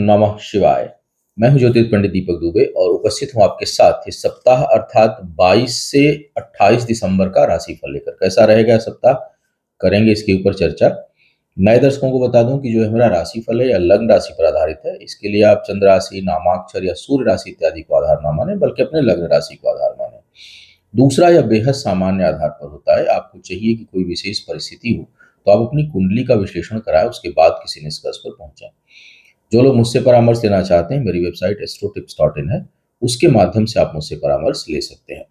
नमः शिवाय। मैं हूं ज्योतिष पंडित दीपक दुबे और उपस्थित हूं आपके साथ इस सप्ताह अर्थात 22 से 28 दिसंबर का राशिफल लेकर। कैसा रहेगा यह सप्ताह, करेंगे इसके ऊपर चर्चा। नए दर्शकों को बता दूं कि जो है मेरा राशिफल है या लग्न राशि पर आधारित है। इसके लिए आप चंद्र राशि, नामाक्षर या सूर्य राशि इत्यादि को आधार ना माने, बल्कि अपने लग्न राशि को आधार माने। दूसरा, यह बेहद सामान्य आधार पर होता है। आपको चाहिए कि कोई विशेष परिस्थिति हो तो आप अपनी कुंडली का विश्लेषण कराएं, उसके बाद किसी निष्कर्ष पर पहुंचे। जो लोग मुझसे परामर्श लेना चाहते हैं, मेरी वेबसाइट astrotips.in है, उसके माध्यम से आप मुझसे परामर्श ले सकते हैं।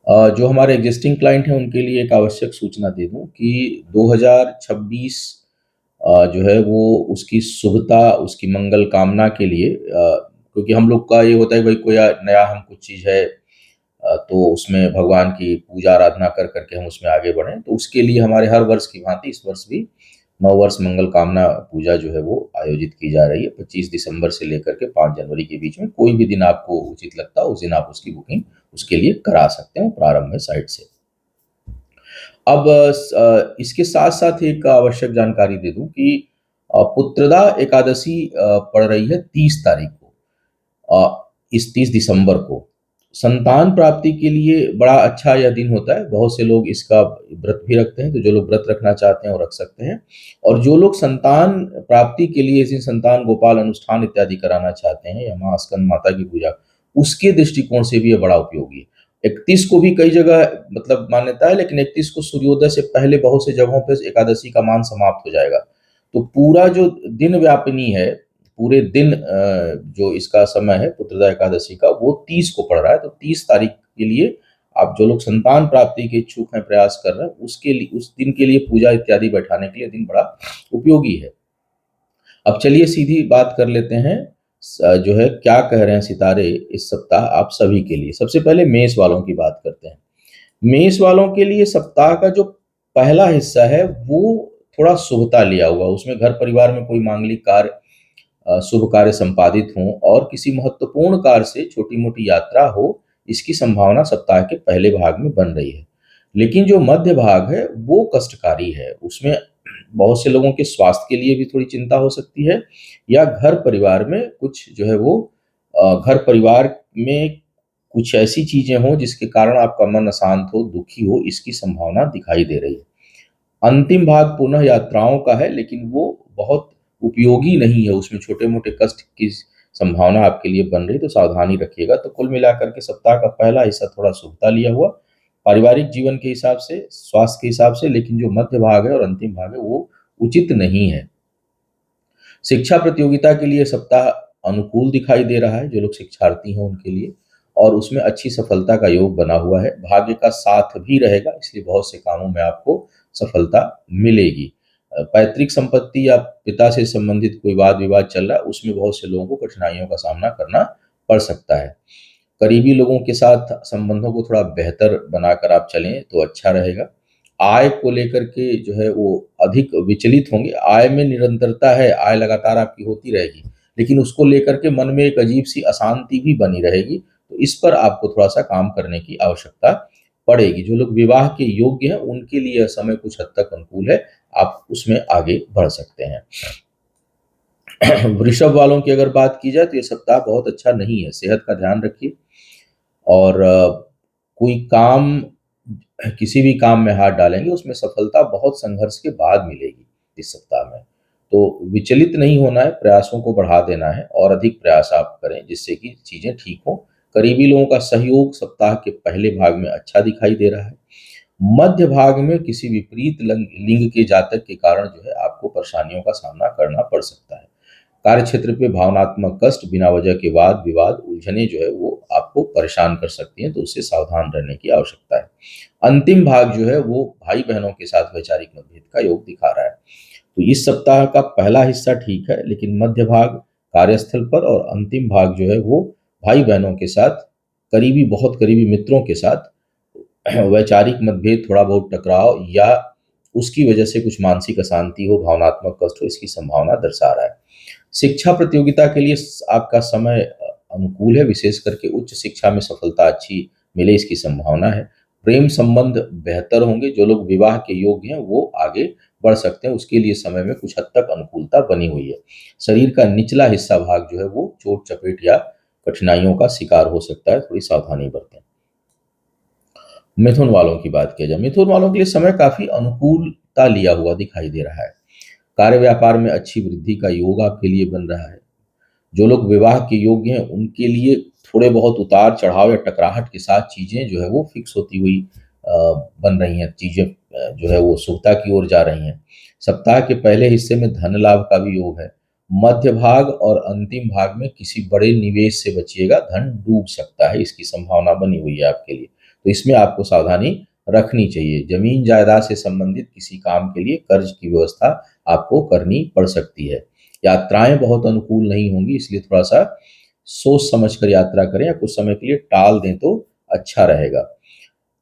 जो हमारे एग्जिस्टिंग क्लाइंट हैं उनके लिए एक आवश्यक सूचना दे दूं कि 2026 जो है वो उसकी शुभता, उसकी मंगल कामना के लिए, क्योंकि हम लोग का ये होता है भाई कोई नया हम कुछ चीज़ है, तो उसमें भगवान की पूजा आराधना कर करके हम उसमें आगे बढ़ें। तो उसके लिए हमारे हर वर्ष की भांति इस वर्ष भी नववर्ष मंगल कामना पूजा जो है वो आयोजित की जा रही है। 25 दिसंबर से लेकर के 5 जनवरी के बीच में कोई भी दिन आपको उचित लगता है उस दिन आप उसकी बुकिंग उसके लिए करा सकते हैं, प्रारंभ है साइट से। अब इसके साथ साथ एक आवश्यक जानकारी दे दूं कि पुत्रदा एकादशी पड़ रही है 30 तारीख को, इस 30 दिसंबर को। संतान प्राप्ति के लिए बड़ा अच्छा यह दिन होता है। बहुत से लोग इसका व्रत भी रखते हैं, तो जो लोग व्रत रखना चाहते हैं वो रख सकते हैं। और जो लोग संतान प्राप्ति के लिए इस दिन संतान गोपाल अनुष्ठान इत्यादि कराना चाहते हैं या माँ स्कंद माता की पूजा, उसके दृष्टिकोण से भी यह बड़ा उपयोगी है। 31 को भी कई जगह मतलब मान्यता है, लेकिन 31 को सूर्योदय से पहले बहुत से जगहों पे एकादशी का मान समाप्त हो जाएगा। तो पूरा जो दिन व्यापिनी है, पूरे दिन जो इसका समय है पुत्रदा एकादशी का, वो 30 को पड़ रहा है। तो 30 तारीख के लिए आप जो लोग संतान प्राप्ति के इच्छुक हैं, प्रयास कर रहे हैं, उसके लिए उस दिन के लिए पूजा इत्यादि बैठाने के लिए दिन बड़ा उपयोगी है। अब चलिए सीधी बात कर लेते हैं, जो है क्या कह रहे हैं सितारे इस सप्ताह आप सभी के लिए। सबसे पहले मेष वालों की बात करते हैं। मेष वालों के लिए सप्ताह का जो पहला हिस्सा है वो थोड़ा शुभता लिया हुआ, उसमें घर परिवार में कोई मांगलिक कार्य, शुभ कार्य संपादित हों और किसी महत्वपूर्ण कार्य से छोटी मोटी यात्रा हो, इसकी संभावना सप्ताह के पहले भाग में बन रही है। लेकिन जो मध्य भाग है वो कष्टकारी है। उसमें बहुत से लोगों के स्वास्थ्य के लिए भी थोड़ी चिंता हो सकती है, या घर परिवार में कुछ जो है वो घर परिवार में कुछ ऐसी चीजें हों जिसके कारण आपका मन अशांत हो, दुखी हो, इसकी संभावना दिखाई दे रही है। अंतिम भाग पुनः यात्राओं का है, लेकिन वो बहुत उपयोगी नहीं है। उसमें छोटे-मोटे कष्ट की संभावना आपके लिए बन रही है, तो सावधानी रखिएगा। तो कुल मिलाकर के सप्ताह का पहला हिस्सा थोड़ा शुभता लिया हुआ, पारिवारिक जीवन के हिसाब से, स्वास्थ्य के हिसाब से, लेकिन जो मध्य भाग है और अंतिम भाग है वो उचित नहीं है। शिक्षा प्रतियोगिता के लिए सप्ताह अनुकूल दिखाई दे रहा है, जो लोग शिक्षार्थी हैं उनके लिए, और उसमें अच्छी सफलता का योग बना हुआ है। भाग्य का साथ भी रहेगा, इसलिए बहुत से कामों में आपको सफलता मिलेगी। पैतृक संपत्ति या पिता से संबंधित कोई वाद विवाद चल रहा है, उसमें बहुत से लोगों को कठिनाइयों का सामना करना पड़ सकता है। करीबी लोगों के साथ संबंधों को थोड़ा बेहतर बनाकर आप चलें तो अच्छा रहेगा। आय को लेकर के जो है वो अधिक विचलित होंगे। आय में निरंतरता है, आय लगातार आपकी होती रहेगी, लेकिन उसको लेकर के मन में एक अजीब-सी अशांति भी बनी रहेगी। तो इस पर आपको थोड़ा-सा काम करने की आवश्यकता पड़ेगी। जो लोग विवाह के योग्य हैं, उनके लिए यह समय कुछ हद तक अनुकूल है, आप उसमें आगे बढ़ सकते हैं। वृषभ वालों की अगर बात की जाए तो ये सप्ताह बहुत अच्छा नहीं है। सेहत का ध्यान रखिए और कोई काम, किसी भी काम में हाथ डालेंगे उसमें सफलता बहुत संघर्ष के बाद मिलेगी इस सप्ताह में। तो विचलित नहीं होना है, प्रयासों को बढ़ा देना है और अधिक प्रयास आप करें जिससे कि चीजें ठीक हों। करीबी लोगों का सहयोग सप्ताह के पहले भाग में अच्छा दिखाई दे रहा है। मध्य भाग में किसी विपरीत लिंग के जातक के कारण जो है आपको परेशानियों का सामना करना पड़ सकता है। कार्य क्षेत्र पे भावनात्मक कष्ट, बिना वजह के वाद विवाद, उलझने जो है वो आपको परेशान कर सकती हैं, तो उससे सावधान रहने की आवश्यकता है। अंतिम भाग जो है वो भाई बहनों के साथ वैचारिक मतभेद का योग दिखा रहा है। तो इस सप्ताह का पहला हिस्सा ठीक है, लेकिन मध्य भाग कार्यस्थल पर और अंतिम भाग जो है वो भाई बहनों के साथ, करीबी बहुत करीबी मित्रों के साथ वैचारिक मतभेद, थोड़ा बहुत टकराव या उसकी वजह से कुछ मानसिक अशांति हो, भावनात्मक कष्ट हो, इसकी संभावना दर्शा रहा है। शिक्षा प्रतियोगिता के लिए आपका समय अनुकूल है, विशेष करके उच्च शिक्षा में सफलता अच्छी मिले इसकी संभावना है। प्रेम संबंध बेहतर होंगे। जो लोग विवाह के योग्य हैं वो आगे पढ़ सकते हैं, उसके लिए समय में कुछ हद तक अनुकूलता बनी हुई है। शरीर का निचला हिस्सा भाग जो है वो चोट-चपेट या कठिनाइयों का शिकार हो सकता है, थोड़ी सावधानी बरतें। मिथुन वालों की बात किया जाए, मिथुन वालों के लिए समय काफ़ी अनुकूलता लिया हुआ दिखाई दे रहा है। कार्य व्यापार में अच्छी वृद्धि का योग आपके लिए बन रहा है। जो लोग विवाह के योग्य हैं, उनके लिए थोड़े बहुत उतार-चढ़ाव या टकराहट के साथ चीज़ें जो है वो फिक्स होती हुई बन रही हैं। चीज़ें जो है वो शुभता की ओर जा रही हैं। सप्ताह के पहले हिस्से में धन लाभ का भी योग है। मध्य भाग और अंतिम भाग में किसी बड़े निवेश से बचिएगा, धन डूब सकता है, इसकी संभावना बनी हुई है आपके लिए। तो इसमें आपको सावधानी रखनी चाहिए। ज़मीन जायदाद से संबंधित किसी काम के लिए कर्ज की व्यवस्था आपको करनी पड़ सकती है। यात्राएँ बहुत अनुकूल नहीं होंगी, इसलिए थोड़ा-सा सोच समझ कर यात्रा करें या कुछ समय के लिए टाल दें तो अच्छा रहेगा।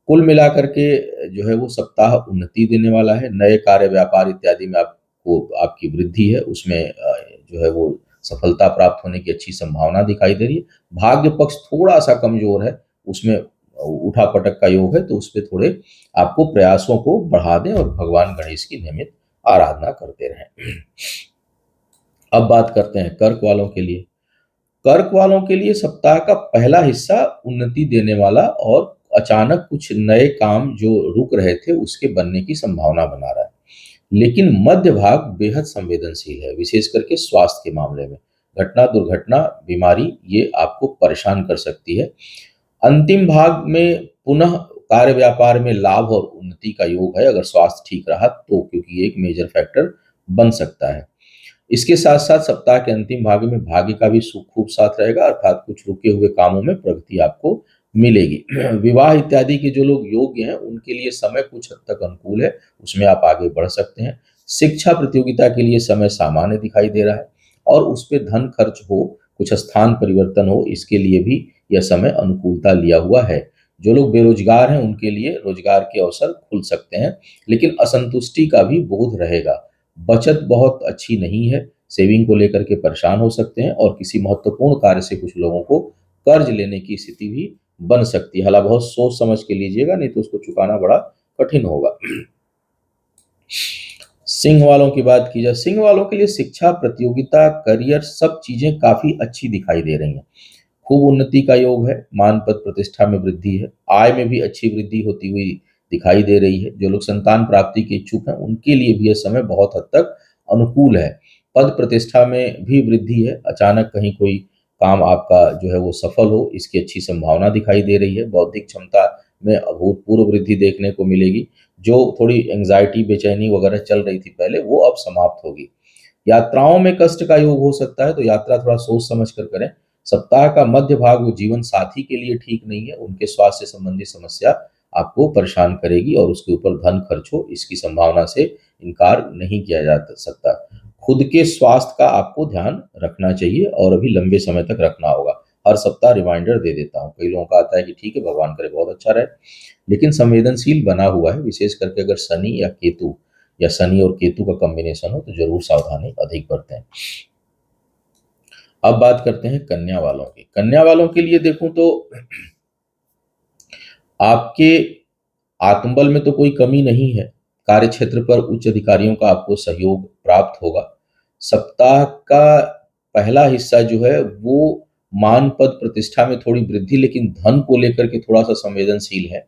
कुल मिलाकर के जो है वो सप्ताह उन्नति देने वाला है। नए कार्य, व्यापार इत्यादि में आपको आपकी वृद्धि है, उसमें जो है वो सफलता प्राप्त होने की अच्छी संभावना दिखाई दे रही है। भाग्य पक्ष थोड़ा-सा कमज़ोर है, उसमें उठा-पटक का योग है, तो उसपे थोड़े आपको प्रयासों को बढ़ा दें और भगवान गणेश की नियमित आराधना करते रहें। अब बात करते हैं कर्क वालों के लिए। कर्क वालों के लिए सप्ताह का पहला हिस्सा उन्नति देने वाला और अचानक कुछ नए काम जो रुक रहे थे उसके बनने की संभावना बना रहा है। लेकिन मध्य भाग बेहद संवेदनशील है, विशेष करके स्वास्थ्य के मामले में। घटना, दुर्घटना, बीमारी ये आपको परेशान कर सकती है। अंतिम भाग में पुनः कार्य व्यापार में लाभ और उन्नति का योग है, अगर स्वास्थ्य ठीक रहा तो, क्योंकि ये एक मेजर फैक्टर बन सकता है। इसके साथ-साथ सप्ताह के अंतिम भाग में भाग्य का भी सु खूब साथ रहेगा, अर्थात कुछ रुके हुए कामों में प्रगति आपको मिलेगी। विवाह इत्यादि के जो लोग योग्य हैं, उनके लिए समय कुछ हद तक अनुकूल है, उसमें आप आगे बढ़ सकते हैं। शिक्षा प्रतियोगिता के लिए समय सामान्य दिखाई दे रहा है और उस पे धन खर्च हो, कुछ स्थान परिवर्तन हो, इसके लिए भी यह समय अनुकूलता लिया हुआ है। जो लोग बेरोजगार हैं, उनके लिए रोजगार के अवसर खुल सकते हैं, लेकिन असंतुष्टि का भी बोध रहेगा। बचत बहुत अच्छी नहीं है, सेविंग को लेकर के परेशान हो सकते हैं और किसी महत्वपूर्ण कार्य से कुछ लोगों को कर्ज लेने की स्थिति भी बन सकती है। हालाँकि बहुत सोच समझ के लीजिएगा, नहीं तो उसको चुकाना बड़ा कठिन होगा। सिंह वालों की बात की जाए, सिंह वालों के लिए शिक्षा, प्रतियोगिता, करियर सब चीज़ें काफ़ी अच्छी दिखाई दे रही हैं। खूब उन्नति का योग है, मान पद प्रतिष्ठा में वृद्धि है, आय में भी अच्छी वृद्धि होती हुई दिखाई दे रही है। जो लोग संतान प्राप्ति के इच्छुक हैं, उनके लिए भी यह समय बहुत हद तक अनुकूल है। पद प्रतिष्ठा में भी वृद्धि है, अचानक कहीं कोई काम आपका जो है वो सफल हो, इसकी अच्छी संभावना दिखाई दे रही है। बौद्धिक क्षमता में अभूतपूर्व वृद्धि देखने को मिलेगी। जो थोड़ी एंग्जायटी, बेचैनी वगैरह चल रही थी पहले, वो अब समाप्त होगी। यात्राओं में कष्ट का योग हो सकता है, तो यात्रा थोड़ा सोच समझ कर करें। सप्ताह का मध्य भाग वो जीवन साथी के लिए ठीक नहीं है, उनके स्वास्थ्य संबंधी समस्या आपको परेशान करेगी और उसके ऊपर धन खर्च हो, इसकी संभावना से इनकार नहीं किया जा सकता। खुद के स्वास्थ्य का आपको ध्यान रखना चाहिए और अभी लंबे समय तक रखना होगा। हर सप्ताह रिमाइंडर दे देता हूँ। कई लोगों का आता है कि ठीक है, भगवान करे बहुत अच्छा रहे, लेकिन संवेदनशील बना हुआ है, विशेष करके अगर शनि या केतु या शनि और केतु का कॉम्बिनेशन हो तो जरूर सावधानी अधिक बरतें। अब बात करते हैं कन्या वालों की। कन्या वालों के लिए देखूं तो आपके आत्मबल में तो कोई कमी नहीं है। कार्य क्षेत्र पर उच्च अधिकारियों का आपको सहयोग प्राप्त होगा। सप्ताह का पहला हिस्सा जो है वो मान पद प्रतिष्ठा में थोड़ी वृद्धि, लेकिन धन को लेकर के थोड़ा सा संवेदनशील है।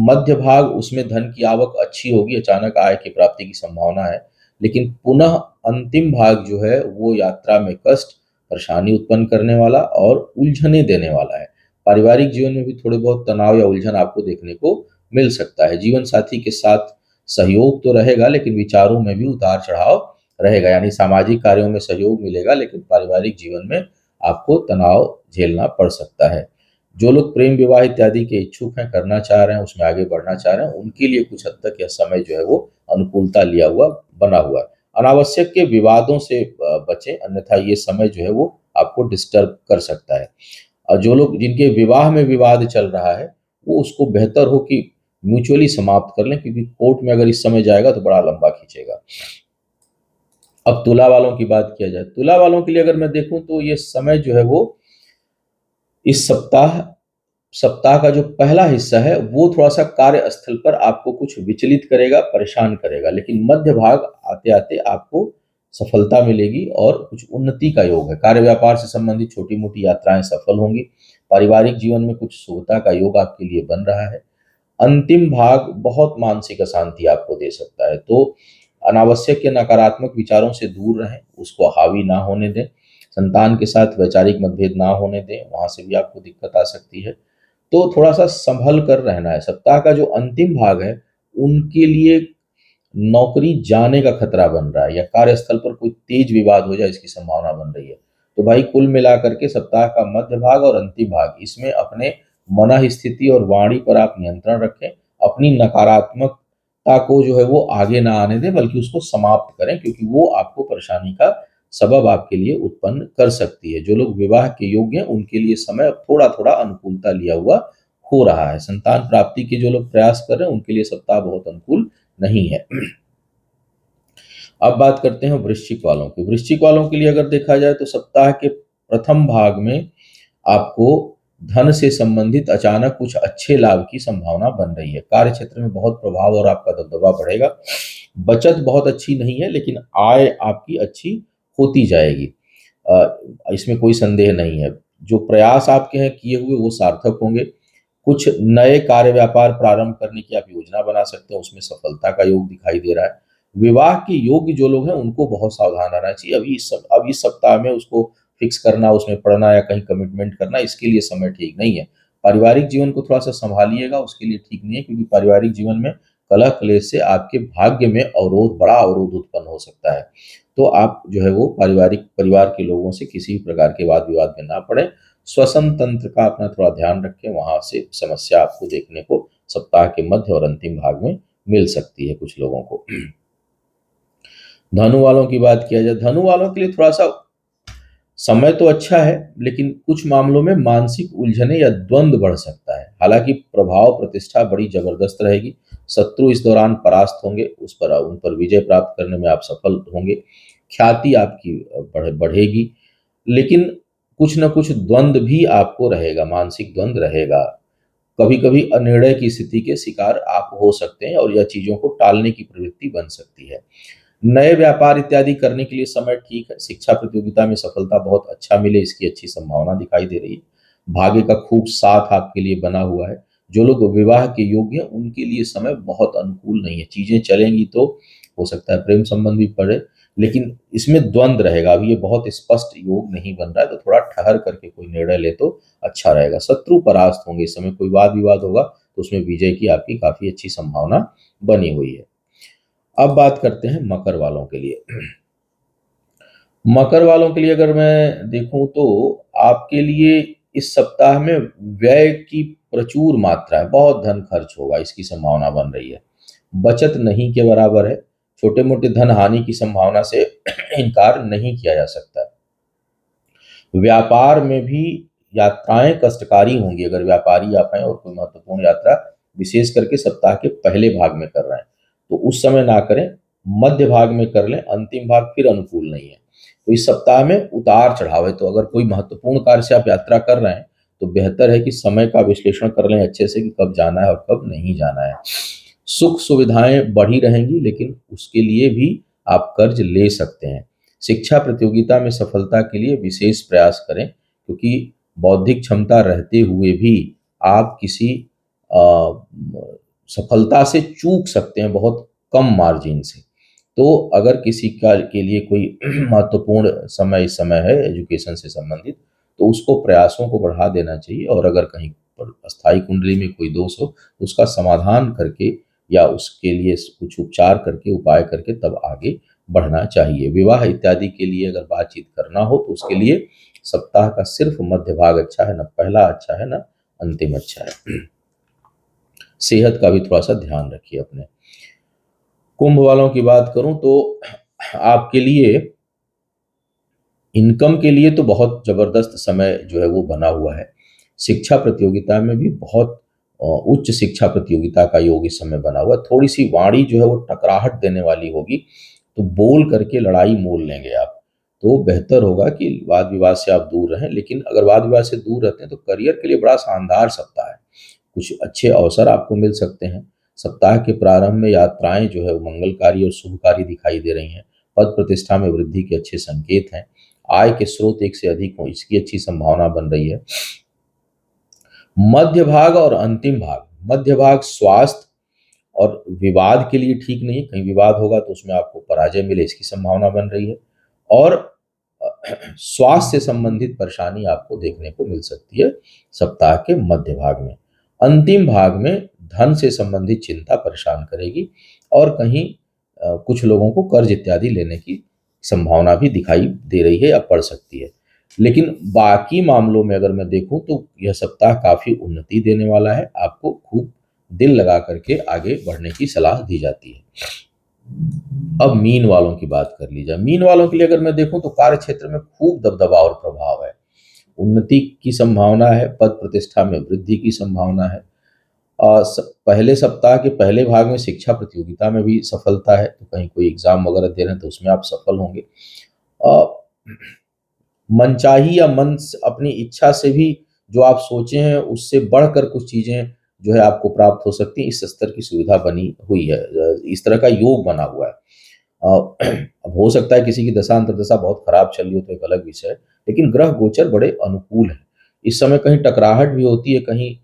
मध्य भाग उसमें धन की आवक अच्छी होगी, अचानक आय की प्राप्ति की संभावना है, लेकिन पुनः अंतिम भाग जो है वो यात्रा में कष्ट, परेशानी उत्पन्न करने वाला और उलझने देने वाला है। पारिवारिक जीवन में भी थोड़े बहुत तनाव या उलझन आपको देखने को मिल सकता है। जीवन साथी के साथ सहयोग तो रहेगा, लेकिन विचारों में भी उतार चढ़ाव रहेगा। यानी सामाजिक कार्यों में सहयोग मिलेगा, लेकिन पारिवारिक जीवन में आपको तनाव झेलना पड़ सकता है। जो लोग प्रेम विवाह इत्यादि के इच्छुक हैं, करना चाह रहे हैं, उसमें आगे बढ़ना चाह रहे हैं, उनके लिए कुछ हद तक यह समय जो है वो अनुकूलता लिया हुआ बना हुआ है। अनावश्यक के विवादों से बचें, अन्यथा ये समय जो है वो आपको डिस्टर्ब कर सकता है। और जो लोग जिनके विवाह में विवाद चल रहा है, वो उसको बेहतर हो कि म्यूचुअली समाप्त कर लें, क्योंकि कोर्ट में अगर इस समय जाएगा तो बड़ा लंबा खींचेगा। अब तुला वालों की बात किया जाए, तुला वालों के लिए अगर मैं देखूं तो ये समय जो है वो इस सप्ताह सप्ताह का जो पहला हिस्सा है वो थोड़ा-सा कार्यस्थल पर आपको कुछ विचलित करेगा, परेशान करेगा, लेकिन मध्य भाग आते-आते आपको सफलता मिलेगी और कुछ उन्नति का योग है। कार्य-व्यापार से संबंधित छोटी-मोटी यात्राएँ सफल होंगी। पारिवारिक जीवन में कुछ शुभता का योग आपके लिए बन रहा है। अंतिम भाग बहुत मानसिक अशांति आपको दे सकता है, तो अनावश्यक या नकारात्मक विचारों से दूर रहें, उसको हावी ना होने दें। संतान के साथ वैचारिक मतभेद ना होने दें, वहाँ से भी आपको दिक्कत आ सकती है। तो थोड़ा-सा सँभल कर रहना है। सप्ताह का जो अंतिम भाग है, उनके लिए नौकरी जाने का खतरा बन रहा है या कार्यस्थल पर कोई तेज विवाद हो जाए, इसकी संभावना बन रही है। तो भाई कुल मिलाकर के सप्ताह का मध्य भाग और अंतिम भाग, इसमें अपने मन स्थिति और वाणी पर आप नियंत्रण रखें। अपनी नकारात्मकता को जो है वो आगे ना आने दें, बल्कि उसको समाप्त करें, क्योंकि वो आपको परेशानी का सबब आपके लिए उत्पन्न कर सकती है। जो लोग विवाह के योग्य हैं, उनके लिए समय अब थोड़ा-थोड़ा अनुकूलता लिया हुआ हो रहा है। संतान प्राप्ति के जो लोग प्रयास कर रहे हैं, उनके लिए सप्ताह बहुत अनुकूल नहीं है। अब बात करते हैं वृश्चिक वालों की। वृश्चिक वालों के लिए अगर देखा जाए तो सप्ताह के प्रथम भाग में आपको धन से संबंधित अचानक कुछ अच्छे लाभ की संभावना बन रही है। कार्य क्षेत्र में बहुत प्रभाव और आपका दबदबा बढ़ेगा। बचत बहुत अच्छी नहीं है, लेकिन आय आपकी अच्छी होती जाएगी। इसमें कोई संदेह नहीं है। जो प्रयास आपके हैं किए हुए, वो सार्थक होंगे। कुछ नए कार्य व्यापार प्रारंभ करने की आप योजना बना सकते हैं, उसमें सफलता का योग दिखाई दे रहा है। विवाह के योग्य जो लोग हैं, उनको बहुत सावधान रहना चाहिए। अब इस सप्ताह में उसको फिक्स करना, उसमें पढ़ना या कहीं कमिटमेंट करना, इसके लिए समय ठीक नहीं है। पारिवारिक जीवन को थोड़ा-सा सँभालिएगा, उसके लिए ठीक नहीं है, क्योंकि पारिवारिक जीवन में कलह क्लेश से आपके भाग्य में बड़ा अवरोध उत्पन्न हो सकता है। तो आप जो है वो परिवार के लोगों से किसी भी प्रकार के वाद-विवाद में ना पड़ें। श्वसन तंत्र का अपना थोड़ा ध्यान रखें, वहाँ से समस्या आपको देखने को सप्ताह के मध्य और अंतिम भाग में मिल सकती है कुछ लोगों को। धनु वालों की बात किया जाए, धनु वालों के लिए थोड़ा-सा समय तो अच्छा है, लेकिन कुछ मामलों में मानसिक उलझने या द्वंद्व बढ़ सकता है। हालाँकि प्रभाव प्रतिष्ठा बड़ी ज़बरदस्त रहेगी। शत्रु इस दौरान परास्त होंगे, उन पर विजय प्राप्त करने में आप सफल होंगे। ख्याति आपकी बढ़ेगी, लेकिन कुछ न कुछ द्वंद्व भी आपको रहेगा, मानसिक द्वंद्व रहेगा। कभी-कभी अनिर्णय की स्थिति के शिकार आप हो सकते हैं और यह चीज़ों को टालने की प्रवृत्ति बन सकती है। नए व्यापार इत्यादि करने के लिए समय ठीक है। शिक्षा प्रतियोगिता में सफलता बहुत अच्छा मिले, इसकी अच्छी संभावना दिखाई दे रही है। भाग्य का खूब साथ आपके लिए बना हुआ है। जो लोग विवाह के योग्य हैं, उनके लिए समय बहुत अनुकूल नहीं है। चीज़ें चलेंगी तो हो सकता है प्रेम संबंध भी पड़े, लेकिन इसमें द्वंद्व रहेगा। अभी ये बहुत स्पष्ट योग नहीं बन रहा है, तो थोड़ा ठहर करके कोई निर्णय ले तो अच्छा रहेगा। शत्रु परास्त होंगे, इस समय कोई वाद-विवाद होगा, तो उसमें विजय की आपकी काफ़ी अच्छी संभावना बनी हुई है। अब बात करते हैं मकर वालों के लिए। मकर वालों के लिए अगर मैं देखूं तो आपके लिए इस सप्ताह में व्यय की प्रचुर मात्रा है, बहुत धन खर्च होगा, इसकी संभावना बन रही है। बचत नहीं के बराबर है। छोटे मोटे धन हानि की संभावना से इनकार नहीं किया जा सकता है। व्यापार में भी यात्राएं कष्टकारी होंगी, अगर व्यापारी आप हैं और कोई महत्वपूर्ण यात्रा विशेष करके सप्ताह के पहले भाग में कर रहे हैं, तो उस समय ना करें, मध्य भाग में कर लें। अंतिम भाग फिर अनुकूल नहीं है। तो इस सप्ताह में उतार चढ़ाव है, तो अगर कोई महत्वपूर्ण कार्य से आप यात्रा कर रहे हैं, तो बेहतर है कि समय का विश्लेषण कर लें अच्छे से कि कब जाना है और कब नहीं जाना है। सुख सुविधाएं बढ़ी रहेंगी, लेकिन उसके लिए भी आप कर्ज ले सकते हैं। शिक्षा प्रतियोगिता में सफलता के लिए विशेष प्रयास करें, क्योंकि बौद्धिक क्षमता रहते हुए भी आप किसी अ, सफलता से चूक सकते हैं बहुत कम मार्जिन से। तो अगर किसी का के लिए कोई महत्वपूर्ण इस समय है एजुकेशन से संबंधित, तो उसको प्रयासों को बढ़ा देना चाहिए, और अगर कहीं पर अस्थायी कुंडली में कोई दोष हो, तो उसका समाधान करके या उसके लिए कुछ उपचार करके, उपाय करके तब आगे बढ़ना चाहिए। विवाह इत्यादि के लिए अगर बातचीत करना हो, तो उसके लिए सप्ताह का सिर्फ मध्य भाग अच्छा है, ना पहला अच्छा है, ना अंतिम अच्छा है। सेहत का भी थोड़ा-सा ध्यान रखिए अपने। कुंभ वालों की बात करूँ तो आपके लिए इनकम के लिए तो बहुत ज़बरदस्त समय जो है वो बना हुआ है। शिक्षा प्रतियोगिता में भी बहुत उच्च शिक्षा प्रतियोगिता का योग इस समय बना हुआ है। थोड़ी-सी वाणी जो है वो टकराहट देने वाली होगी, तो बोल करके लड़ाई मोल लेंगे आप। तो बेहतर होगा कि वाद-विवाद से आप दूर रहें। लेकिन अगर वाद-विवाद से दूर रहते हैं तो करियर के लिए बड़ा शानदार सप्ताह है। कुछ अच्छे अवसर आपको मिल सकते हैं। सप्ताह के प्रारंभ में यात्राएँ जो है वो मंगलकारी और शुभकारी दिखाई दे रही हैं। पद-प्रतिष्ठा में वृद्धि के अच्छे संकेत हैं। आय के स्रोत एक से अधिक हों, इसकी अच्छी संभावना बन रही है। मध्य भाग और अंतिम भाग, मध्य भाग स्वास्थ्य और विवाद के लिए ठीक नहीं है, कहीं विवाद होगा तो उसमें आपको पराजय मिले इसकी संभावना बन रही है। और स्वास्थ्य से संबंधित परेशानी आपको देखने को मिल सकती है सप्ताह के मध्य भाग में। अंतिम भाग में धन से संबंधित चिंता परेशान करेगी और कहीं कुछ लोगों को कर्ज इत्यादि लेने की संभावना भी दिखाई दे रही है या पड़ सकती है। लेकिन बाकी मामलों में अगर मैं देखूं तो यह सप्ताह काफ़ी उन्नति देने वाला है। आपको खूब दिल लगा करके आगे बढ़ने की सलाह दी जाती है। अब मीन वालों की बात कर ली जाए। मीन वालों के लिए अगर मैं देखूं तो कार्य क्षेत्र में खूब दबदबा और प्रभाव है। उन्नति की संभावना है, पद प्रतिष्ठा में वृद्धि की संभावना है। पहले सप्ताह के पहले भाग में शिक्षा प्रतियोगिता में भी सफलता है, तो कहीं कोई एग्जाम वगैरह दे रहे हैं तो उसमें आप सफल होंगे। अ, मनचाही या अपनी इच्छा से भी जो आप सोचे हैं उससे बढ़कर कुछ चीजें जो है आपको प्राप्त हो सकती हैं, इस स्तर की सुविधा बनी हुई है। इस तरह का योग बना हुआ है। अब हो सकता है किसी की दशा अंतर्दशा बहुत खराब चल रही हो तो एक अलग विषय है, लेकिन ग्रह गोचर बड़े अनुकूल हैं। इस समय कहीं टकराहट भी होती है कहीं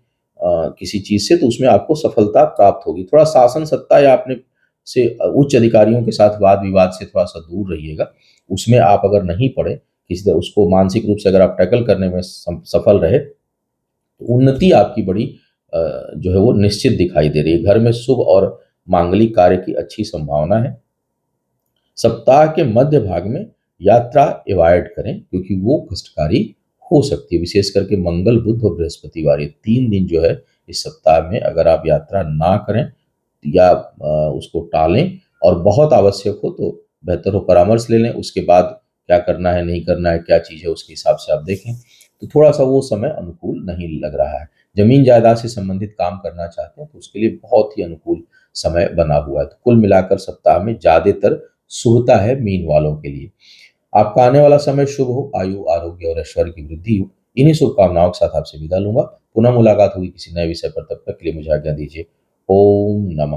किसी चीज से, तो उसमें आपको सफलता प्राप्त होगी। थोड़ा शासन सत्ता या अपने से उच्च अधिकारियों के साथ वाद विवाद से थोड़ा सा दूर रहिएगा। उसमें आप अगर नहीं पड़े, किसी तरह उसको मानसिक रूप से अगर आप टैकल करने में सफल रहे तो उन्नति आपकी बड़ी जो है वो निश्चित दिखाई दे रही है। घर में शुभ और मांगलिक कार्य की अच्छी संभावना है। सप्ताह के मध्य भाग में यात्रा अवॉइड करें क्योंकि वो कष्टकारी हो सकती है। विशेष करके मंगल, बुध और बृहस्पतिवार, ये 3 दिन जो है इस सप्ताह में अगर आप यात्रा ना करें या उसको टालें और बहुत आवश्यक हो तो बेहतर हो परामर्श ले लें। उसके बाद क्या करना है, नहीं करना है, क्या चीज़ है, उसके हिसाब से आप देखें। तो थोड़ा-सा वो समय अनुकूल नहीं लग रहा है। ज़मीन जायदाद से संबंधित काम करना चाहते हैं तो उसके लिए बहुत ही अनुकूल समय बना हुआ है। तो कुल मिलाकर सप्ताह में ज़्यादातर शुभता है मीन वालों के लिए। आपका आने वाला समय शुभ हो, आयु, आरोग्य और ऐश्वर्य की वृद्धि हो। इन्हीं शुभकामनाओं के साथ आपसे विदा लूँगा। पुनः मुलाकात होगी किसी नए विषय पर, तब तक के लिए मुझे आज्ञा दीजिए। ओम नमः